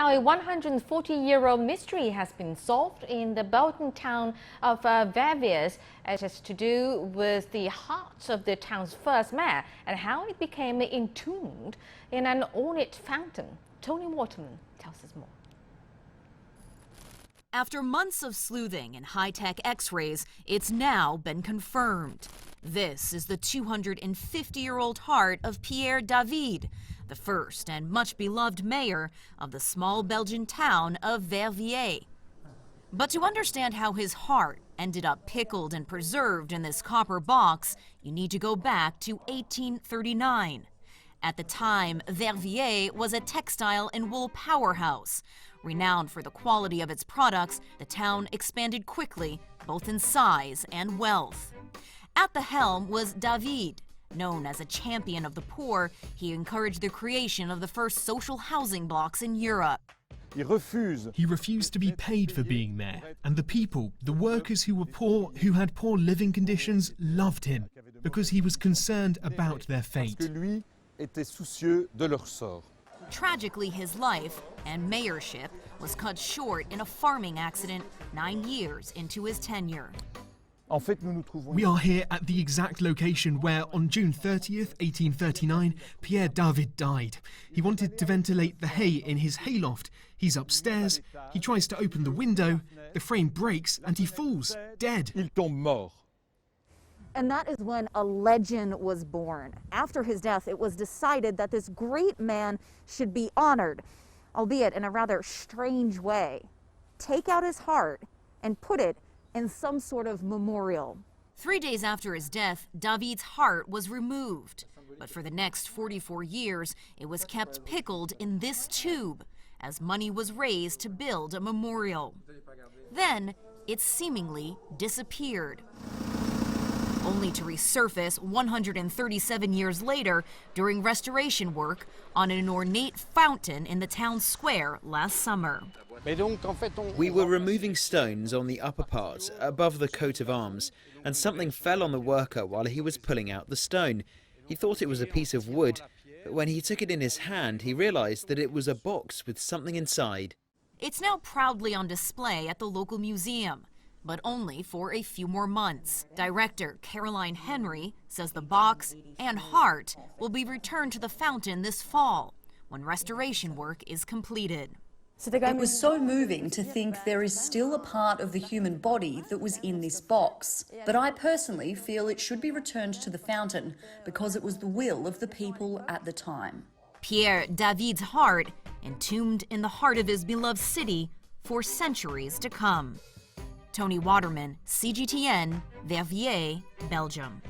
Now, a 140-year-old mystery has been solved in the Belgian town of Verviers. It has to do with the heart of the town's first mayor and how it became entombed in an ornate fountain. Toni Waterman tells us more. After months of sleuthing and high-tech x-rays, it's now been confirmed. This is the 250-year-old heart of Pierre David, the first and much beloved mayor of the small Belgian town of Verviers. But to understand how his heart ended up pickled and preserved in this copper box, you need to go back to 1839. At the time, Verviers was a textile and wool powerhouse. Renowned for the quality of its products, the town expanded quickly, both in size and wealth. At the helm was David. Known as a champion of the poor, he encouraged the creation of the first social housing blocks in Europe. He refused to be paid for being mayor, and the people, the workers who were poor, who had poor living conditions, loved him because he was concerned about their fate. Tragically, his life and mayorship was cut short in a farming accident 9 years into his tenure. We are here at the exact location where, on June 30th, 1839, Pierre David died. He wanted to ventilate the hay in his hayloft. He's upstairs, he tries to open the window, the frame breaks and he falls, dead. And that is when a legend was born. After his death, it was decided that this great man should be honored, albeit in a rather strange way. Take out his heart and put it in some sort of memorial. 3 days after his death, David's heart was removed. But for the next 44 years, it was kept pickled in this tube as money was raised to build a memorial. Then it seemingly disappeared, only to resurface 137 years later during restoration work on an ornate fountain in the town square last summer. We were removing stones on the upper part, above the coat of arms, and something fell on the worker while he was pulling out the stone. He thought it was a piece of wood, but when he took it in his hand, he realized that it was a box with something inside. It's now proudly on display at the local museum, but only for a few more months. Director Caroline Henry says the box and heart will be returned to the fountain this fall, when restoration work is completed. It was so moving to think there is still a part of the human body that was in this box. But I personally feel it should be returned to the fountain because it was the will of the people at the time. Pierre David's heart entombed in the heart of his beloved city for centuries to come. Toni Waterman, CGTN, Verviers, Belgium.